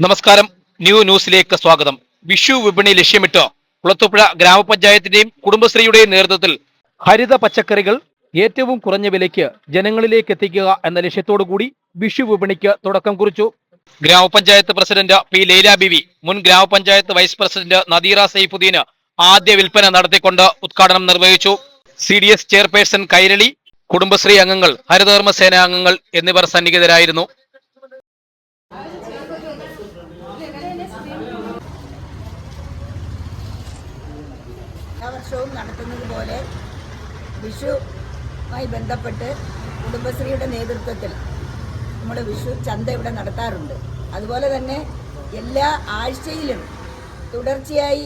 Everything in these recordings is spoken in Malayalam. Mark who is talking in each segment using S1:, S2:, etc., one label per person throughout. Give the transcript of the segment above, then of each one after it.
S1: നമസ്കാരം. ന്യൂസിലേക്ക് സ്വാഗതം. വിഷു വിപണി ലക്ഷ്യമിട്ട് കുളത്തൂപ്പുഴ ഗ്രാമപഞ്ചായത്തിന്റെയും കുടുംബശ്രീയുടെയും നേതൃത്വത്തിൽ ഹരിത പച്ചക്കറികൾ ഏറ്റവും കുറഞ്ഞ വിലയ്ക്ക് ജനങ്ങളിലേക്ക് എത്തിക്കുക എന്ന ലക്ഷ്യത്തോടു കൂടി വിഷു വിപണിക്ക് തുടക്കം കുറിച്ചു. ഗ്രാമപഞ്ചായത്ത് പ്രസിഡന്റ് പി ലൈല ബിവി, മുൻ ഗ്രാമപഞ്ചായത്ത് വൈസ് പ്രസിഡന്റ് നദീറ സൈഫുദ്ദീന് ആദ്യ വിൽപ്പന നടത്തിക്കൊണ്ട് ഉദ്ഘാടനം നിർവഹിച്ചു. CDS ചെയർപേഴ്സൺ കൈരളി, കുടുംബശ്രീ അംഗങ്ങൾ, ഹരിതകർമ്മ സേന അംഗങ്ങൾ എന്നിവർ സന്നിഹിതരായിരുന്നു.
S2: വർഷവും നടത്തുന്നത് പോലെ വിഷുവുമായി ബന്ധപ്പെട്ട് കുടുംബശ്രീയുടെ നേതൃത്വത്തിൽ നമ്മൾ വിഷു ചന്ത ഇവിടെ നടത്താറുണ്ട്. അതുപോലെ തന്നെ എല്ലാ ആഴ്ചയിലും തുടർച്ചയായി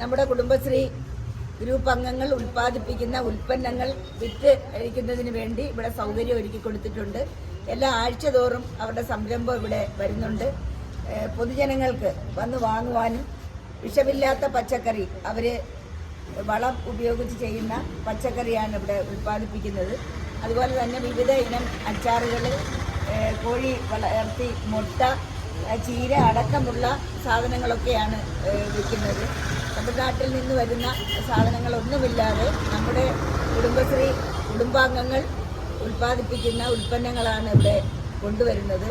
S2: നമ്മുടെ കുടുംബശ്രീ ഗ്രൂപ്പ് അംഗങ്ങൾ ഉൽപ്പാദിപ്പിക്കുന്ന ഉൽപ്പന്നങ്ങൾ വിറ്റ് കഴിക്കുന്നതിന് വേണ്ടി ഇവിടെ സൗകര്യം ഒരുക്കി കൊടുത്തിട്ടുണ്ട്. എല്ലാ ആഴ്ച തോറും അവരുടെ സംരംഭം ഇവിടെ വരുന്നുണ്ട്. പൊതുജനങ്ങൾക്ക് വന്ന് വാങ്ങുവാനും വിഷമില്ലാത്ത പച്ചക്കറി അവർ വളം ഉപയോഗിച്ച് ചെയ്യുന്ന പച്ചക്കറിയാണ് ഇവിടെ ഉൽപ്പാദിപ്പിക്കുന്നത്. അതുപോലെ തന്നെ വിവിധ ഇനം അച്ചാറുകൾ, കോഴി വളർത്തി, മുട്ട, ചീര അടക്കമുള്ള സാധനങ്ങളൊക്കെയാണ് വിൽക്കുന്നത്. തമിഴ്നാട്ടിൽ നിന്ന് വരുന്ന സാധനങ്ങളൊന്നുമില്ലാതെ നമ്മുടെ കുടുംബശ്രീ കുടുംബാംഗങ്ങൾ ഉൽപ്പാദിപ്പിക്കുന്ന ഉൽപ്പന്നങ്ങളാണ് ഇവിടെ കൊണ്ടുവരുന്നത്.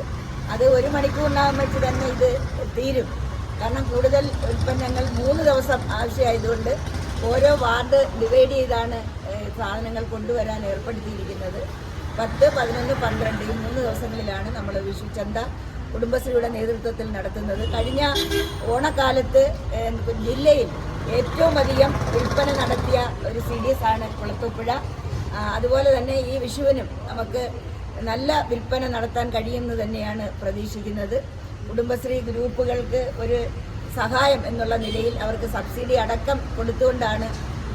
S2: അത് 1 മണിക്കൂറിനകം വെച്ച് തന്നെ ഇത് തീരും. കാരണം കൂടുതൽ ഉൽപ്പന്നങ്ങൾ 3 ദിവസം ആവശ്യമായതുകൊണ്ട് ഓരോ വാർഡ് ഡിവൈഡ് ചെയ്താണ് സാധനങ്ങൾ കൊണ്ടുവരാൻ ഏർപ്പെടുത്തിയിരിക്കുന്നത്. 10, 11, 12 ഈ 3 ദിവസങ്ങളിലാണ് നമ്മൾ വിഷു ചന്ത കുടുംബശ്രീയുടെ നേതൃത്വത്തിൽ നടത്തുന്നത്. കഴിഞ്ഞ ഓണക്കാലത്ത് ജില്ലയിൽ ഏറ്റവും അധികം വിൽപ്പന നടത്തിയ ഒരു CDS ആണ് കുളത്തൂപ്പുഴ. അതുപോലെ തന്നെ ഈ വിഷുവിനും നമുക്ക് നല്ല വിൽപ്പന നടത്താൻ കഴിയുമെന്ന് തന്നെയാണ് പ്രതീക്ഷിക്കുന്നത്. കുടുംബശ്രീ ഗ്രൂപ്പുകൾക്ക് ഒരു സഹായം എന്നുള്ള നിലയിൽ അവർക്ക് സബ്സിഡി അടക്കം കൊടുത്തുകൊണ്ടാണ്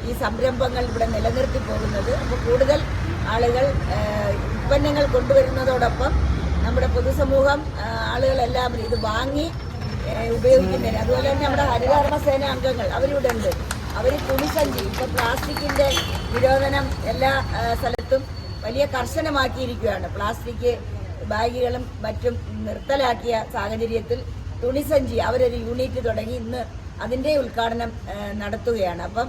S2: ഈ സംരംഭങ്ങൾ ഇവിടെ നിലനിർത്തി പോകുന്നത്. അപ്പോൾ കൂടുതൽ ആളുകൾ ഉൽപ്പന്നങ്ങൾ കൊണ്ടുവരുന്നതോടൊപ്പം നമ്മുടെ പൊതുസമൂഹം ആളുകളെല്ലാവരും ഇത് വാങ്ങി ഉപയോഗിക്കുന്നതിന്, അതുപോലെ തന്നെ നമ്മുടെ ഹരിതകർമ്മ സേന അംഗങ്ങൾ അവരിവിടെ ഉണ്ട്. അവർ തുണിസഞ്ചി, ഇപ്പോൾ പ്ലാസ്റ്റിക്കിൻ്റെ നിരോധനം എല്ലാ സ്ഥലത്തും വലിയ കർശനമാക്കിയിരിക്കുകയാണ്. പ്ലാസ്റ്റിക് ബാഗുകളും മറ്റും നിർത്തലാക്കിയ സാഹചര്യത്തിൽ തുണിസഞ്ചി അവരൊരു യൂണിറ്റ് തുടങ്ങി ഇന്ന് അതിൻ്റെ ഉദ്ഘാടനം നടത്തുകയാണ്. അപ്പം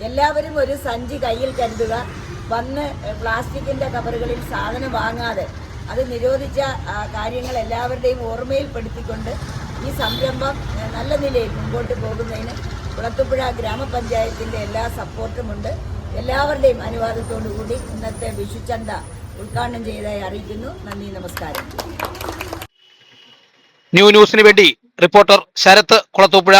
S2: എല്ലാവരും ഒരു സഞ്ചി കയ്യിൽ കരുതുക. വന്ന് പ്ലാസ്റ്റിക്കിൻ്റെ കവറുകളിൽ സാധനം വാങ്ങാതെ അത് നിരോധിച്ച കാര്യങ്ങൾ എല്ലാവരുടെയും ഓർമ്മയിൽപ്പെടുത്തിക്കൊണ്ട് ഈ സംരംഭം നല്ല നിലയിൽ മുമ്പോട്ട് പോകുന്നതിന് കുളത്തൂപ്പുഴ ഗ്രാമപഞ്ചായത്തിൻ്റെ എല്ലാ സപ്പോർട്ടുമുണ്ട്. എല്ലാവരുടെയും അനുവാദത്തോടു കൂടി ഇന്നത്തെ വിഷുചന്ത ഉദ്ഘാടനം ചെയ്തതായി അറിയിക്കുന്നു. നന്ദി, നമസ്കാരം.
S1: ന്യൂസിന് വേണ്ടി റിപ്പോർട്ടർ ശരത്ത്, കുളത്തൂപ്പുഴ.